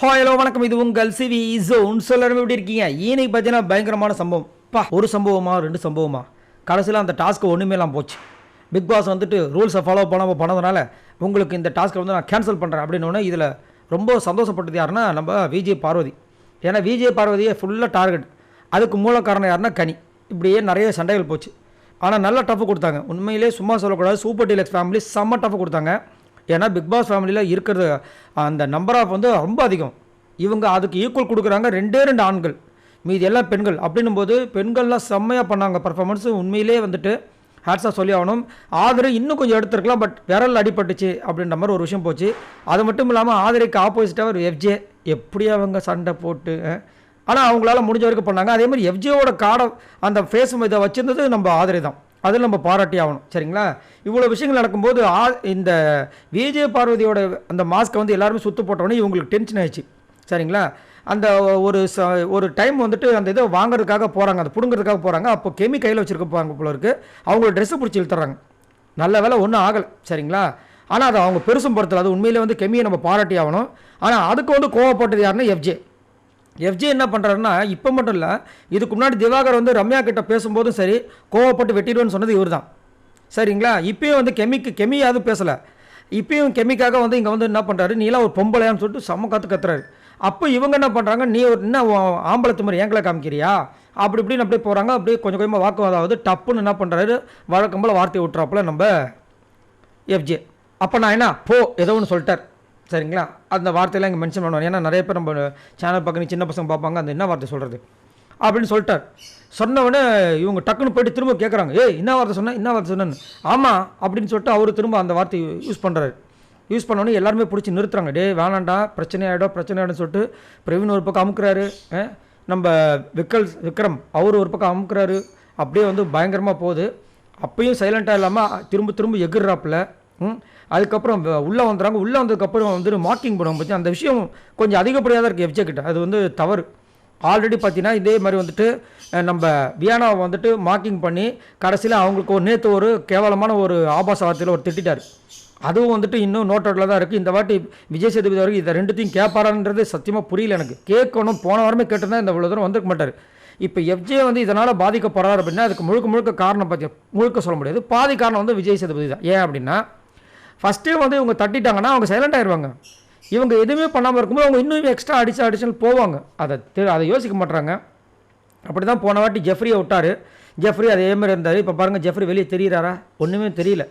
Hi hello வணக்கம், இது உங்கள் சிவி ஜோன். எல்லாரும் எப்படி இருக்கீங்க? இன்னைக்கு பார்த்தீங்கன்னா பயங்கரமான சம்பவம். ஒரு சம்பவமா ரெண்டு சம்பவமா, கடைசியில் அந்த டாஸ்க்கு ஒன்றுமே இல்லாமல் போச்சு. பிக் பாஸ் வந்துட்டு ரூல்ஸை ஃபாலோ பண்ணாமல் பண்ணதுனால உங்களுக்கு இந்த டாஸ்க்கை வந்து நான் கேன்சல் பண்ணுறேன் அப்படின்னு. இதில் ரொம்ப சந்தோஷப்பட்டது யாருன்னா நம்ம விஜய் பார்வதி. ஏன்னா விஜய் பார்வதியே ஃபுல்லாக டார்கெட். அதுக்கு மூல காரணம் யாருன்னா கனி. இப்படியே நிறைய சண்டைகள் போச்சு. ஆனால் நல்ல டஃப் கொடுத்தாங்க. உண்மையிலே சும்மா சொல்லக்கூடாது, சூப்பர் டீலக்ஸ் ஃபேமிலி செம்ம டஃப் கொடுத்தாங்க. ஏன்னா பிக் பாஸ் ஃபேமிலியில் இருக்கிறது அந்த நம்பர் ஆஃப் வந்து ரொம்ப அதிகம். இவங்க அதுக்கு ஈக்குவல் கொடுக்குறாங்க. ரெண்டு ஆண்கள், மீதி எல்லாம் பெண்கள். அப்படின்னும் போது பெண்கள்லாம் செம்மையாக பண்ணாங்க பர்ஃபார்மன்ஸு. உண்மையிலே வந்துட்டு ஹேட்ஸாக சொல்லி ஆகணும். ஆதரை இன்னும் கொஞ்சம் எடுத்துருக்கலாம், பட் விரல் அடிபட்டுச்சு அப்படின்ற மாதிரி ஒரு விஷயம் போச்சு. அது மட்டும் இல்லாமல் ஆதரைக்கு ஆப்போசிட்டாக ஒரு எஃப்ஜே எப்படி அவங்க சண்டை போட்டு, ஆனால் அவங்களால முடிஞ்ச வரைக்கும் பண்ணாங்க. அதே மாதிரி எஃப்ஜேவோட காடை அந்த ஃபேஸ் இதை வச்சிருந்தது நம்ம ஆதரை தான். அதில் நம்ம பாராட்டி ஆகணும். சரிங்களா? இவ்வளோ விஷயங்கள் நடக்கும்போது இந்த விஜய் பார்வதியோட அந்த மாஸ்க்கை வந்து எல்லாருமே சுற்று போட்டோன்னே இவங்களுக்கு டென்ஷன் ஆயிடுச்சு. சரிங்களா? அந்த ஒரு டைம் வந்துட்டு அந்த இதை வாங்குறதுக்காக போகிறாங்க, அந்த பிடுங்கிறதுக்காக போகிறாங்க. அப்போ கெமி கையில் வச்சுருப்பாங்க போல இருக்குது. அவங்களோட ட்ரெஸ்ஸை பிடிச்சி இழுத்துறாங்க. நல்ல வேலை ஒன்றும் ஆகலை. சரிங்களா? ஆனால் அதை அவங்க பெருசும் படுத்தலை. அது உண்மையிலே வந்து கெமியை நம்ம பாராட்டி ஆகணும். ஆனால் அதுக்கு வந்து கோவப்பட்டது யாருன்னா எஃப்ஜே என்ன பண்ணுறாருன்னா, இப்போ மட்டும் இல்லை, இதுக்கு முன்னாடி திவாகர் வந்து ரம்யா கிட்ட பேசும்போதும் சரி கோவப்பட்டு வெட்டிடுவேன்னு சொன்னது இவர் தான். சரிங்களா? இப்போயும் வந்து கெமியாவது பேசலை. இப்போயும் கெமிக்காக வந்து இங்கே வந்து என்ன பண்ணுறாரு, நீலாம் ஒரு பொம்பளையான்னு சொல்லிட்டு செம்ம கத்துறாரு. அப்போ இவங்க என்ன பண்ணுறாங்க, நீ ஒரு என்ன ஆம்பளத்து மாதிரி ஏங்களை காமிக்கிறியா அப்படி இப்படின்னு அப்படியே போகிறாங்க. அப்படியே கொஞ்சம் கொஞ்சமாக வாக்குவாதம் ஆகுது. டப்புன்னு என்ன பண்ணுறாரு, வழக்கம் போல் வார்த்தையை விட்டுறாப்புல நம்ம எஃப்ஜே. அப்போ நான் என்ன ஏதோ ஒன்று சொல்லிட்டார். சரிங்களா? அந்த வார்த்தையெல்லாம் இங்கே மென்ஷன் பண்ணுவாங்க. ஏன்னா நிறைய பேர் நம்ம சேனல் பார்க்க சின்ன பசங்க பார்ப்பாங்க, அந்த என்ன வார்த்தை சொல்கிறது அப்படின்னு சொல்லிட்டார். சொன்னவொடனே இவங்க டக்குன்னு போய்ட்டு திரும்ப கேட்குறாங்க, என்ன வார்த்தை சொன்னேன்னு. ஆமாம் அப்படின்னு சொல்லிட்டு அவர் திரும்ப அந்த வார்த்தை யூஸ் பண்ணுறாரு. யூஸ் பண்ணோன்னே எல்லாருமே பிடிச்சி நிறுத்துறாங்க. வேணாண்டா, பிரச்சனை ஆகிடும்னு சொல்லிட்டு பிரவீன் ஒரு பக்கம் அமுக்குறாரு, நம்ம விக்ரம் அவர் ஒரு பக்கம் அமுக்குறாரு. அப்படியே வந்து பயங்கரமாக போகுது. அப்பயும் சைலண்ட்டாக இல்லாமல் திரும்ப எகிர்றாப்பில். அதுக்கப்புறம் உள்ளே வந்துடுறாங்க. உள்ளே வந்ததுக்கப்புறம் வந்து மார்க்கிங் பண்ணுவாங்க. பற்றி அந்த விஷயம் கொஞ்சம் அதிகப்படியாக தான் இருக்குது எஃப்ஜே கிட்ட. அது வந்து தவறு. ஆல்ரெடி பார்த்தீங்கன்னா இதே மாதிரி வந்துட்டு நம்ம வியானாவை வந்துட்டு மார்க்கிங் பண்ணி கடைசியில் அவங்களுக்கு நேற்று ஒரு கேவலமான ஒரு ஆபாச வார்த்தையில் ஒரு திட்டார். அதுவும் வந்துட்டு இன்னும் நோட்டோட்டில் தான் இருக்குது. இந்த வாட்டி விஜய் சேதுபதி வரைக்கும் இதை ரெண்டுத்தையும் கேட்பாரான்றது சத்தியமாக புரியல எனக்கு. கேட்கணும், போன வாரமே கேட்டிருந்தா இந்த இவ்வளோ தூரம் வந்துருக்க மாட்டார். இப்போ எஃப்ஜே வந்து இதனால் பாதிக்கப்படுறாரு அப்படின்னா அதுக்கு முழுக்க காரணம் பார்த்தி முழுக்க சொல்ல முடியாது. பாதி காரணம் வந்து விஜய் சேதுபதி தான். ஏன் அப்படின்னா ஃபஸ்ட்டே வந்து இவங்க தட்டிட்டாங்கன்னா அவங்க சைலண்ட் ஆயிடுவாங்க. இவங்க எதுவுமே பண்ணாமல் இருக்கும்போது அவங்க இன்னும் எக்ஸ்ட்ரா அடிஷனல் போவாங்க. அதை யோசிக்க மாட்டுறாங்க. அப்படி தான் போன வாட்டி ஜெஃப்ரியை விட்டார். ஜெஃப்ரி அதே மாதிரி இருந்தார். இப்போ பாருங்கள், ஜெஃப்ரி வெளியே தெரிகிறாரா? ஒன்றுமே தெரியல.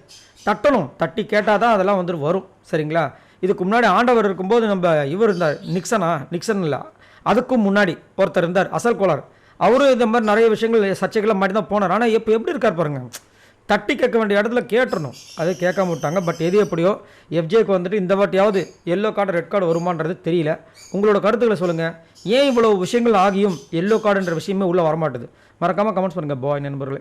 தட்டணும், தட்டி கேட்டால் தான் அதெல்லாம் வந்துட்டு வரும். சரிங்களா? இதுக்கு முன்னாடி ஆண்டவர் இருக்கும்போது நம்ம இவர் இருந்தார், நிக்சன் இல்லை, அதுக்கும் முன்னாடி ஒருத்தர் இருந்தார் அசல் கோளார். அவரும் இந்த மாதிரி நிறைய விஷயங்கள் சர்ச்சைகளை மாட்டி தான் போனார். ஆனால் இப்போ எப்படி இருக்கார் பாருங்கள். தட்டி கேட்க வேண்டிய இடத்துல கேட்டுறணும், அதை கேட்காம விட்டாங்க. பட் எது எப்படியோ எஃப்ஜேக்கு வந்துட்டு இந்த வாட்டியாவது எல்லோ கார்டு ரெட் கார்டு வருமானது தெரியல. உங்களோட கருத்துக்களை சொல்லுங்கள். ஏன் இவ்வளோ விஷயங்கள் ஆகியும் எல்லோ கார்டுன்ற விஷயமே உள்ளே வரமாட்டுது? மறக்காமல் கமெண்ட்ஸ் பண்ணுங்கள் பாய் நண்பர்களே.